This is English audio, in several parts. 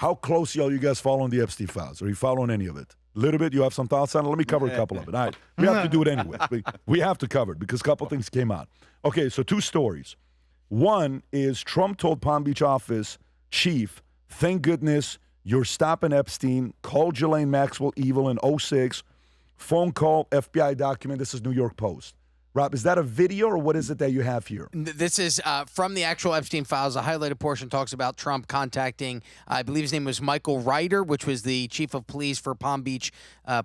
How close are you guys following the Epstein files? Are you following any of it? A little bit? You have some thoughts on it? Let me cover a couple of it. All right. We have to do it anyway. We have to cover it because a couple things came out. Okay, so 2 stories. One is Trump told Palm Beach office chief, thank goodness you're stopping Epstein. Call Ghislaine Maxwell evil in 06. Phone call, FBI document. This is New York Post. Rob, is that a video or what is it that you have here? This is from the actual Epstein files. The highlighted portion talks about Trump contacting, I believe his name was Michael Ryder, which was the chief of police for Palm Beach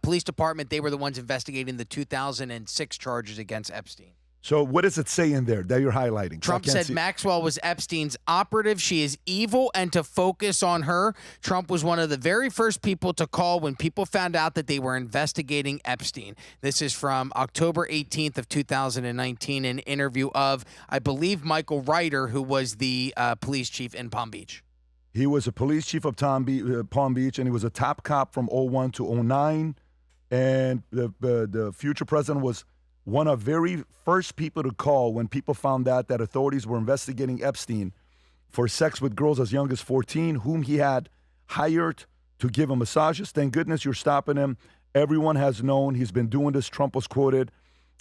Police Department. They were the ones investigating the 2006 charges against Epstein. So what does it say in there that you're highlighting? Trump said Maxwell was Epstein's operative. She is evil, and to focus on her, Trump was one of the very first people to call when people found out that they were investigating Epstein. This is from October 18th of 2019, an interview of, I believe, Michael Ryder, who was the police chief in Palm Beach. He was a police chief of Palm Beach, and he was a top cop from 01 to 09, and the future president was one of the very first people to call when people found out that authorities were investigating Epstein for sex with girls as young as 14, whom he had hired to give him massages. Thank goodness you're stopping him. Everyone has known he's been doing this. Trump was quoted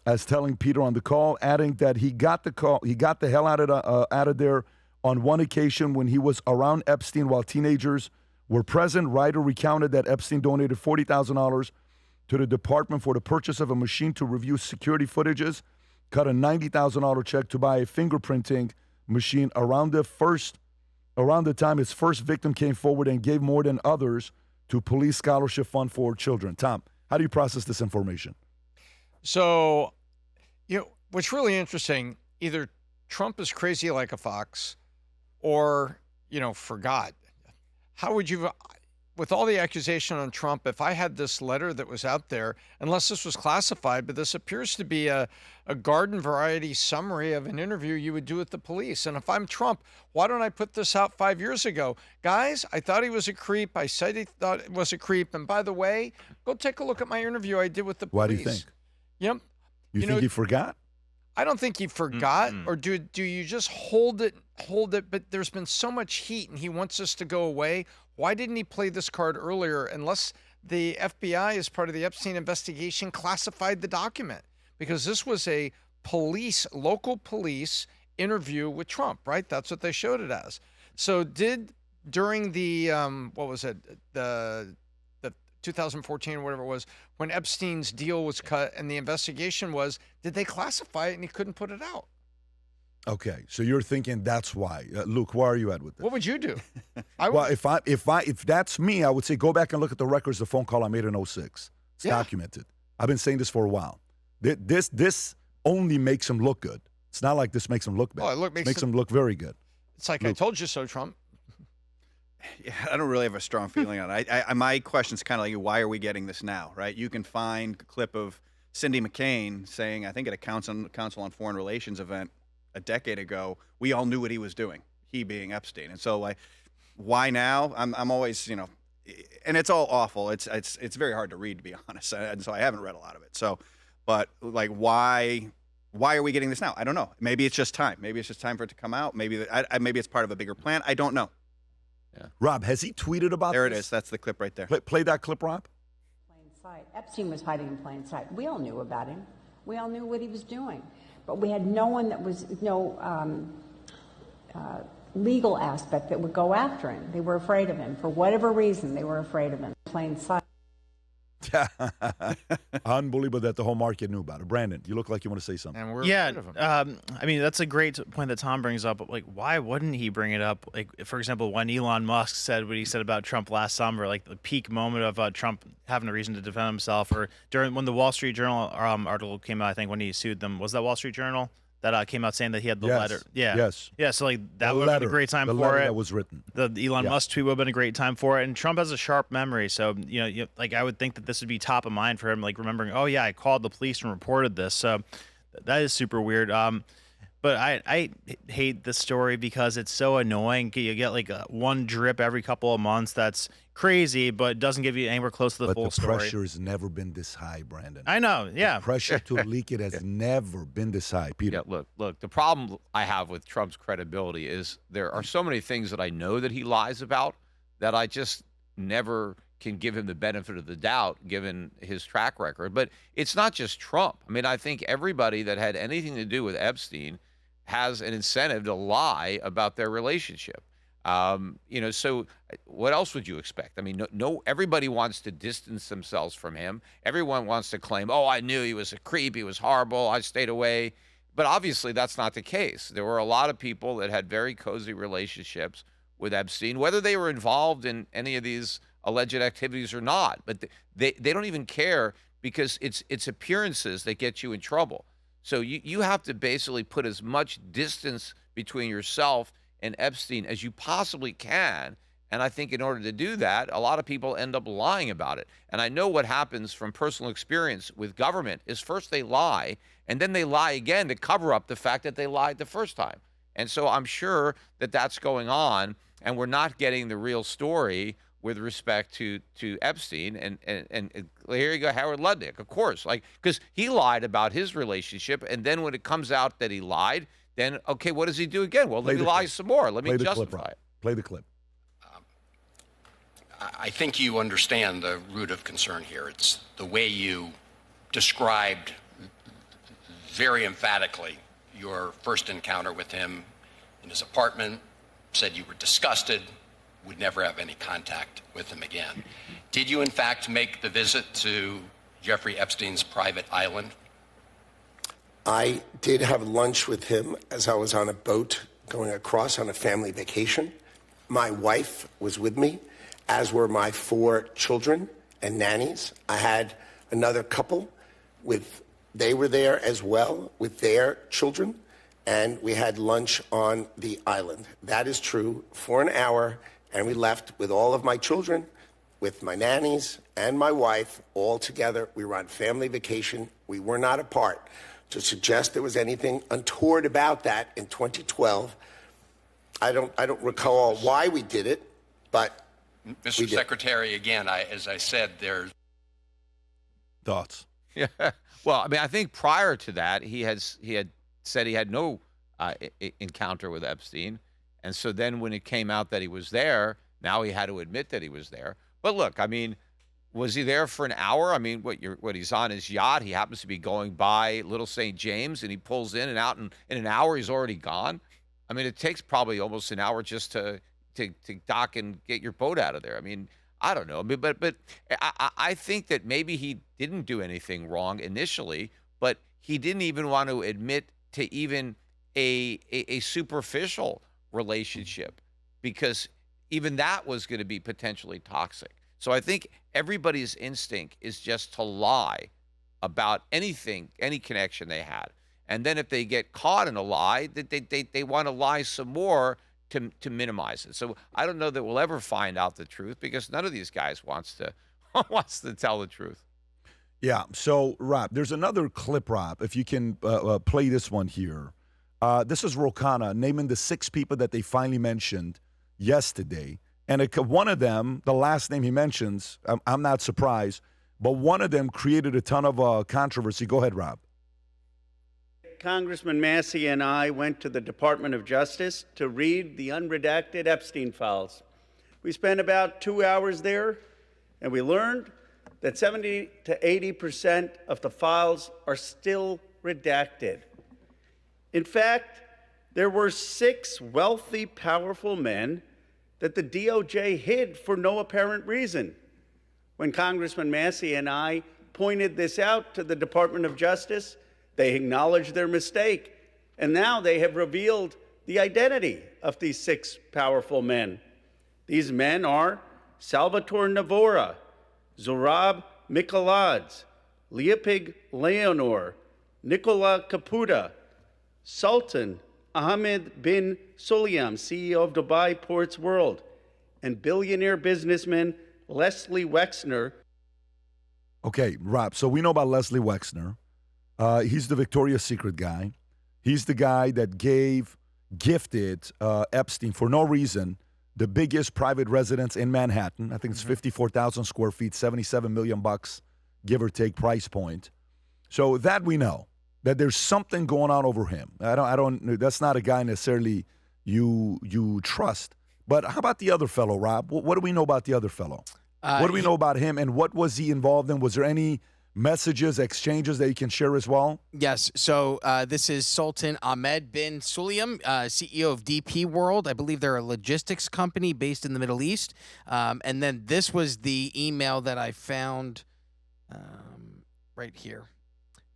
as telling Peter on the call, adding that he got the hell out of there on one occasion when he was around Epstein while teenagers were present. Ryder recounted that Epstein donated $40,000 to the department for the purchase of a machine to review security footages, cut a $90,000 check to buy a fingerprinting machine around the time his first victim came forward, and gave more than others to police scholarship fund for children. Tom, how do you process this information? So, what's really interesting, either Trump is crazy like a fox or, forgot. How would you... With all the accusation on Trump, if I had this letter that was out there, unless this was classified, but this appears to be a garden variety summary of an interview you would do with the police. And if I'm Trump, why don't I put this out 5 years ago? Guys, I thought he was a creep. I said he thought it was a creep. And by the way, go take a look at my interview I did with the police. Why do you think? Yep. You think he forgot? I don't think he forgot, or do you just hold it, but there's been so much heat and he wants us to go away. Why didn't he play this card earlier, unless the FBI, as part of the Epstein investigation, classified the document? Because this was a local police interview with Trump, right? That's what they showed it as. So during the, the 2014 or whatever it was, when Epstein's deal was cut and the investigation was, did they classify it and he couldn't put it out? Okay, so you're thinking that's why. Luke, where are you at with this? What would you do? If that's me, I would say go back and look at the records, the phone call I made in 06. It's documented. I've been saying this for a while. This only makes him look good. It's not like this makes him look bad. Well, it makes him look very good. It's like, Luke. I told you so, Trump. Yeah, I don't really have a strong feeling on it. My question's kind of like, why are we getting this now, right? You can find a clip of Cindy McCain saying, I think at a Council on Foreign Relations event a decade ago, we all knew what he was doing, he being Epstein. And so, like, why now? I'm always, and it's all awful. It's very hard to read, to be honest. And so I haven't read a lot of it. So, but like, why are we getting this now? I don't know. Maybe it's just time. Maybe it's just time for it to come out. Maybe it's part of a bigger plan. I don't know. Yeah. Rob, has he tweeted about There this? it is. That's the clip right there. Play that clip, Rob. Plain sight. Epstein was hiding in plain sight. We all knew about him. We all knew what he was doing. But we had no one that was, legal aspect that would go after him. They were afraid of him. For whatever reason, they were afraid of him. Plain sight. Unbelievable that the whole market knew about it. Brandon, you look like you want to say something. And we're afraid of him. I mean, that's a great point that Tom brings up. Like, why wouldn't he bring it up? Like, for example, when Elon Musk said what he said about Trump last summer, like the peak moment of Trump having a reason to defend himself, or during when the Wall Street Journal article came out, I think when he sued them, was that Wall Street Journal? That came out saying that he had the letter. Yeah. Yes. Yeah, so like that would have been a great time for it. That was written. The Elon Musk tweet would have been a great time for it. And Trump has a sharp memory. So, like I would think that this would be top of mind for him, like remembering, oh yeah, I called the police and reported this. So that is super weird. But I hate this story because it's so annoying. You get like one drip every couple of months. That's crazy, but it doesn't give you anywhere close to the full story. But the pressure has never been this high, Brandon. I know, yeah. The pressure to leak it has never been this high, Peter. Yeah, look, the problem I have with Trump's credibility is there are so many things that I know that he lies about that I just never can give him the benefit of the doubt given his track record. But it's not just Trump. I mean, I think everybody that had anything to do with Epstein has an incentive to lie about their relationship. So what else would you expect? I mean, no, everybody wants to distance themselves from him. Everyone wants to claim, oh, I knew he was a creep, he was horrible, I stayed away. But obviously that's not the case. There were a lot of people that had very cozy relationships with Epstein, whether they were involved in any of these alleged activities or not. But they don't even care, because it's appearances that get you in trouble. So you have to basically put as much distance between yourself and Epstein as you possibly can. And I think in order to do that, a lot of people end up lying about it. And I know what happens from personal experience with government is first they lie, and then they lie again to cover up the fact that they lied the first time. And so I'm sure that that's going on, and we're not getting the real story with respect to Epstein. And here you go, Howard Lutnick, of course, because he lied about his relationship, and then when it comes out that he lied, then, okay, what does he do again? Well, let me lie some more. Let me justify it. Play the clip. I think you understand the root of concern here. It's the way you described very emphatically your first encounter with him in his apartment, said you were disgusted, would never have any contact with him again. Did you, in fact, make the visit to Jeffrey Epstein's private island? I did have lunch with him as I was on a boat going across on a family vacation. My wife was with me, as were my 4 children and nannies. I had another couple they were there as well with their children, and we had lunch on the island. That is true, for an hour, and we left with all of my children, with my nannies and my wife, all together. We were on family vacation. We were not apart. To suggest there was anything untoward about that in 2012, I don't recall why we did it, but Mr. Secretary, again, as I said, there's Thoughts? Yeah. Well, I mean, I think prior to that, he had said he had no encounter with Epstein, and so then when it came out that he was there, now he had to admit that he was there. But look, I mean, was he there for an hour? I mean, he's on his yacht. He happens to be going by Little St. James, and he pulls in and out, and in an hour he's already gone. I mean, it takes probably almost an hour just to dock and get your boat out of there. I mean, I don't know. I mean, but I think that maybe he didn't do anything wrong initially, but he didn't even want to admit to even a superficial relationship, because even that was going to be potentially toxic. So I think everybody's instinct is just to lie about anything, any connection they had. And then if they get caught in a lie, they want to lie some more to minimize it. So I don't know that we'll ever find out the truth, because none of these guys wants to tell the truth. Yeah. So, Rob, there's another clip, Rob, if you can play this one here. This is Khanna naming the 6 people that they finally mentioned yesterday. And one of them, the last name he mentions, I'm not surprised, but one of them created a ton of controversy. Go ahead, Rob. Congressman Massey and I went to the Department of Justice to read the unredacted Epstein files. We spent about 2 hours there, and we learned that 70 to 80% of the files are still redacted. In fact, there were 6 wealthy, powerful men that the DOJ hid for no apparent reason. When Congressman Massey and I pointed this out to the Department of Justice, they acknowledged their mistake, and now they have revealed the identity of these 6 powerful men. These men are Salvatore Navora, Zorab Mikoladze, Leopig Leonor, Nicola Caputa, Sultan Ahmed bin Sulayem, CEO of Dubai Ports World, and billionaire businessman Leslie Wexner. Okay, Rob, so we know about Leslie Wexner. He's the Victoria's Secret guy. He's the guy that gifted Epstein for no reason the biggest private residence in Manhattan. I think it's 54,000 square feet, $77 million, give or take price point. So that we know, that there's something going on over him. I don't. That's not a guy necessarily you trust. But how about the other fellow, Rob? What do we know about the other fellow? What do we know about him, and what was he involved in? Was there any messages, exchanges that you can share as well? Yes. So this is Sultan Ahmed bin Sulayem, CEO of DP World. I believe they're a logistics company based in the Middle East. And then this was the email that I found right here,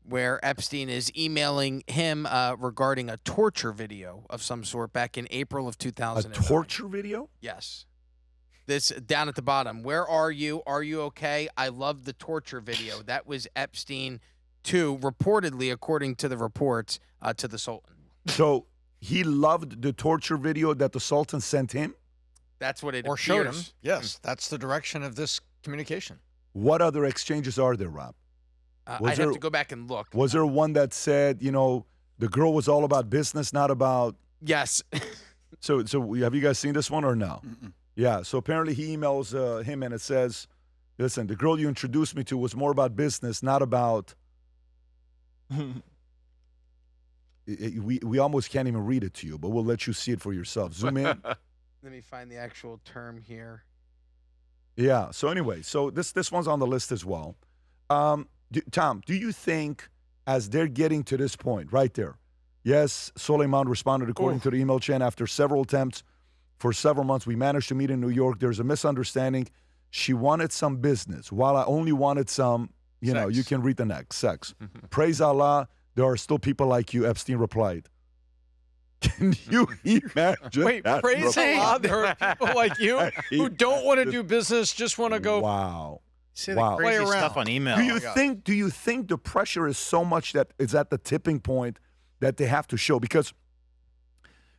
where Epstein is emailing him regarding a torture video of some sort back in April of 2000. A torture video? Yes. This down at the bottom. Where are you? Are you okay? I love the torture video. That was Epstein, too, reportedly, according to the reports, to the Sultan. So he loved the torture video that the Sultan sent him? That's what it Or appears. showed him. Yes, that's the direction of this communication. What other exchanges are there, Rob? I'd have to go back and look. Was there one that said, the girl was all about business, not about... Yes. So have you guys seen this one or no? Mm-mm. Yeah, so apparently he emails him and it says, listen, the girl you introduced me to was more about business, not about... we almost can't even read it to you, but we'll let you see it for yourself. Zoom in. Let me find the actual term here. Yeah, so anyway, so this one's on the list as well. Tom, do you think as they're getting to this point, right there, yes, Soleiman responded according to the email chain after several attempts for several months. We managed to meet in New York. There's a misunderstanding. She wanted some business while I only wanted some, Sex. You can read the next, sex. Praise Allah, there are still people like you, Epstein replied. Can you imagine? Wait, that praise reply? Allah, there are people like you who don't want to do business, just want to go. Wow. Say Wow. the crazy Play stuff around. on email. Do you think the pressure is so much that it's at the tipping point that they have to show? Because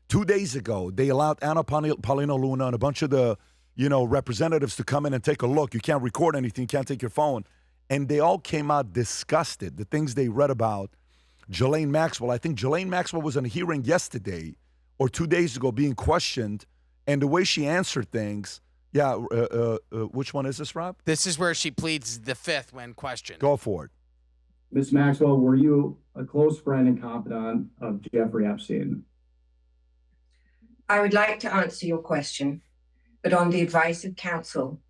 2 days ago, they allowed Anna Paulina Luna and a bunch of the, representatives to come in and take a look. You can't record anything, you can't take your phone. And they all came out disgusted, the things they read about Ghislaine Maxwell. I think Ghislaine Maxwell was in a hearing yesterday or 2 days ago being questioned, and the way she answered things. Yeah, which one is this, Rob? This is where she pleads the fifth when questioned. Go for it. Ms. Maxwell, were you a close friend and confidant of Jeffrey Epstein? I would like to answer your question, but on the advice of counsel,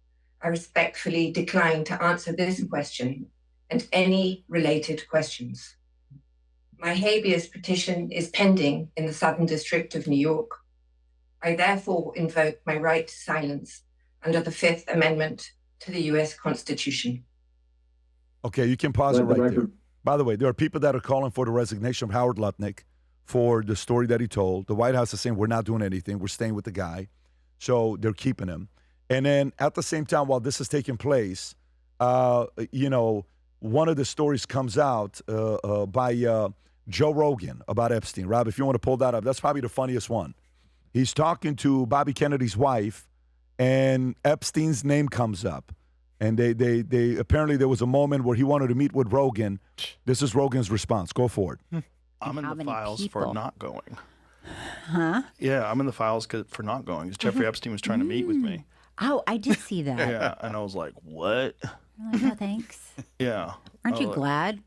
I respectfully decline to answer this question and any related questions. My habeas petition is pending in the Southern District of New York. I therefore invoke my right to silence under the Fifth Amendment to the U.S. Constitution. Okay, you can pause it Let the right there. record- By the way, there are people that are calling for the resignation of Howard Lutnick for the story that he told. The White House is saying, we're not doing anything. We're staying with the guy. So they're keeping him. And then at the same time, while this is taking place, one of the stories comes out by Joe Rogan about Epstein. Rob, if you want to pull that up, that's probably the funniest one. He's talking to Bobby Kennedy's wife, and Epstein's name comes up. And they apparently there was a moment where he wanted to meet with Rogan. This is Rogan's response. Go for it. I'm in How the many files for people? not going. Huh? Yeah, I'm in the files for not going. 'Cause Jeffrey Epstein was trying to meet with me. Oh, I did see that. Yeah, and I was like, what? You're like, no, thanks. Yeah. Aren't I you was like, glad?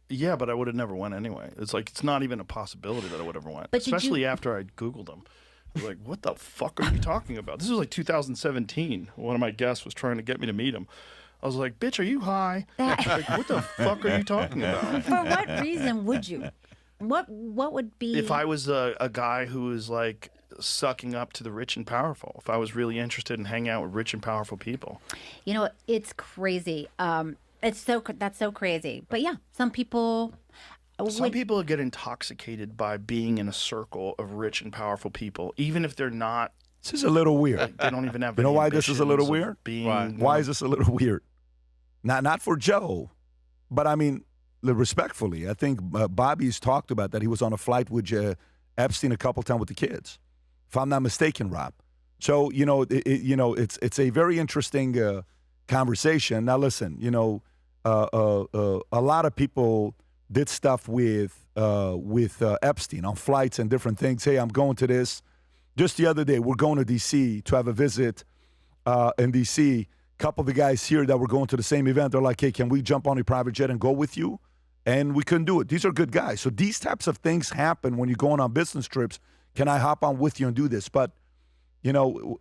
Yeah, but I would have never went anyway. It's not even a possibility that I would ever went. But did you- Especially after I Googled him. I was like, what the fuck are you talking about? This was like 2017. One of my guests was trying to get me to meet him. I was like, bitch, are you high? That- Like, what the fuck are you talking about? For what reason would you? What would be? If I was a guy who was like sucking up to the rich and powerful, if I was really interested in hanging out with rich and powerful people. It's crazy. That's so crazy. But yeah, some people. Some people get intoxicated by being in a circle of rich and powerful people, even if they're not. This is a little weird. They don't even have. You know any why this is a little ambitions of weird? Being, Why is this a little weird? Not for Joe, but I mean, respectfully, I think Bobby's talked about that he was on a flight with Epstein a couple times with the kids, if I'm not mistaken, Rob. So it's a very interesting conversation. Now listen, a lot of people did stuff with Epstein on flights and different things. Hey, I'm going to this. Just the other day, we're going to D.C. to have a visit in D.C. A couple of the guys here that were going to the same event, they're like, hey, can we jump on a private jet and go with you? And we couldn't do it. These are good guys. So these types of things happen when you're going on business trips. Can I hop on with you and do this? But you know,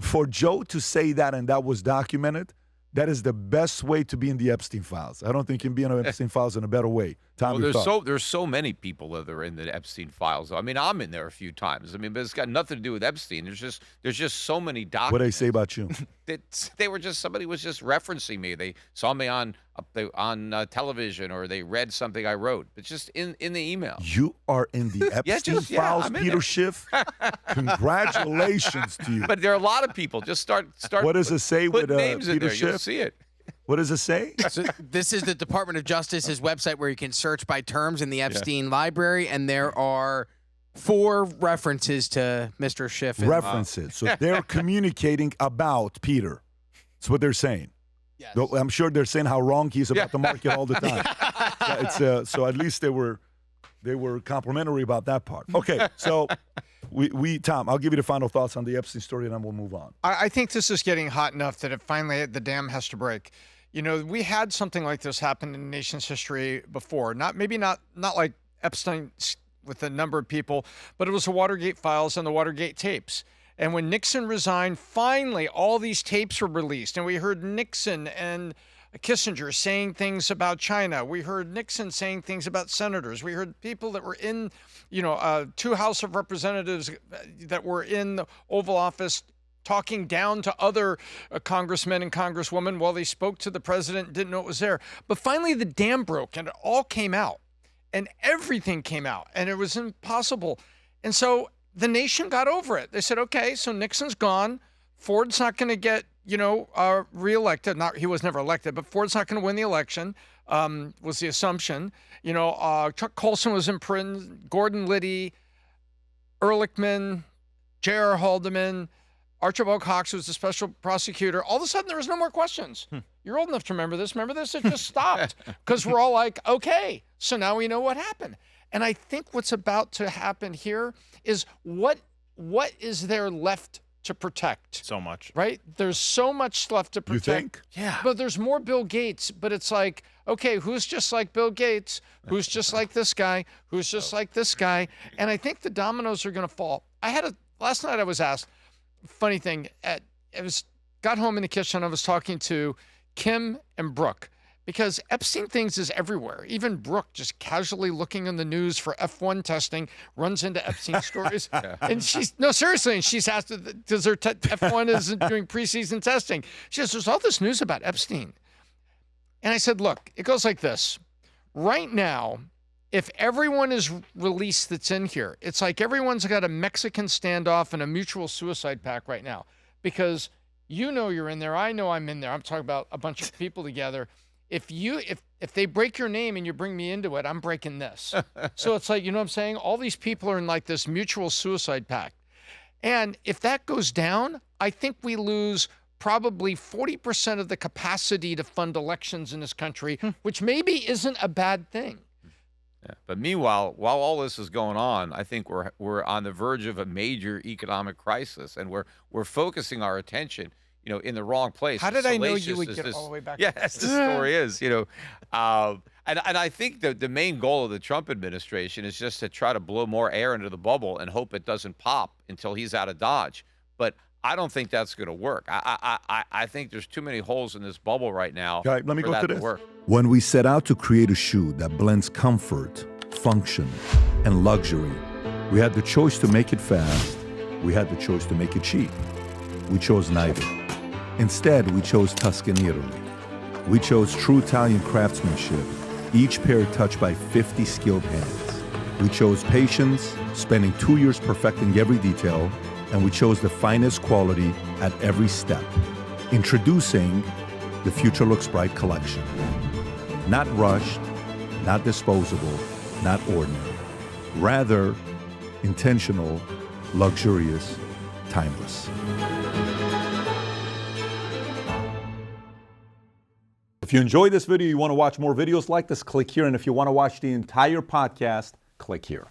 for Joe to say that and that was documented, that is the best way to be in the Epstein files. I don't think you can be in the Epstein files in a better way. Tom, there's so many people that are in the Epstein files. I mean, I'm in there a few times. I mean, but it's got nothing to do with Epstein. There's just so many documents. What do they say about you? Somebody was just referencing me. They saw me on television, or they read something I wrote. It's just in the email. You are in the Epstein files, Peter Schiff. Congratulations to you. But there are a lot of people. Just start. What does it say with names Peter in there? Schiff? You'll see it. What does it say? So this is the Department of Justice's website where you can search by terms in the Epstein library, and there are 4 references to Mr. Schiff. References. So they're communicating about Peter. That's what they're saying. Yes. I'm sure they're saying how wrong he is about the market all the time. So at least they were complimentary about that part. Okay, so Tom, I'll give you the final thoughts on the Epstein story, and then we'll move on. I think this is getting hot enough that the dam has to break. You know, we had something like this happen in the nation's history before. Not like Epstein with a number of people, but it was the Watergate files and the Watergate tapes. And when Nixon resigned, finally all these tapes were released, and we heard Nixon and Kissinger saying things about China. We heard Nixon saying things about senators. We heard people that were in, 2 House of Representatives that were in the Oval Office talking down to other congressmen and congresswomen while they spoke to the president and didn't know it was there. But finally the dam broke and it all came out, and everything came out, and it was impossible. And so the nation got over it. They said, okay, so Nixon's gone. Ford's not going to get, reelected. He was never elected, but Ford's not going to win the election, was the assumption. Chuck Colson was in prison, Gordon Liddy, Ehrlichman, J.R. Haldeman, Archibald Cox was the special prosecutor. All of a sudden, there was no more questions. You're old enough to remember this. Remember this? It just stopped because we're all like, okay, so now we know what happened. And I think what's about to happen here is what is there left to protect? So much. Right? There's so much left to protect. You think? Yeah. But there's more Bill Gates, but it's like, okay, who's just like Bill Gates? Who's just like this guy? Who's just like this guy? And I think the dominoes are going to fall. Last night I was asked, funny thing, got home in the kitchen, I was talking to Kim and Brooke, because Epstein things is everywhere. Even Brooke, just casually looking in the news for F1 testing, runs into Epstein stories. And seriously, and she's asked, because her F1 isn't doing preseason testing. She says, there's all this news about Epstein. And I said, look, it goes like this. Right now, if everyone is released that's in here, it's like everyone's got a Mexican standoff and a mutual suicide pact right now, because you're in there, I know I'm in there. I'm talking about a bunch of people together. If they break your name and you bring me into it, I'm breaking this. So it's like, you know what I'm saying? All these people are in like this mutual suicide pact. And if that goes down, I think we lose probably 40% of the capacity to fund elections in this country, which maybe isn't a bad thing. Yeah. But meanwhile, while all this is going on, I think we're on the verge of a major economic crisis, and we're focusing our attention, in the wrong place. How did I know you would get all the way back? Yeah, as the story is, and I think the main goal of the Trump administration is just to try to blow more air into the bubble and hope it doesn't pop until he's out of Dodge. But I don't think that's going to work. I think there's too many holes in this bubble right now. All right, let me for go that to to this. work. When we set out to create a shoe that blends comfort, function, and luxury, we had the choice to make it fast. We had the choice to make it cheap. We chose neither. Instead, we chose Tuscany, Italy. We chose true Italian craftsmanship, each pair touched by 50 skilled hands. We chose patience, spending 2 years perfecting every detail, and we chose the finest quality at every step. Introducing the Future Looks Bright collection. Not rushed, not disposable, not ordinary. Rather, intentional, luxurious, timeless. If you enjoyed this video, you want to watch more videos like this, click here. And if you want to watch the entire podcast, click here.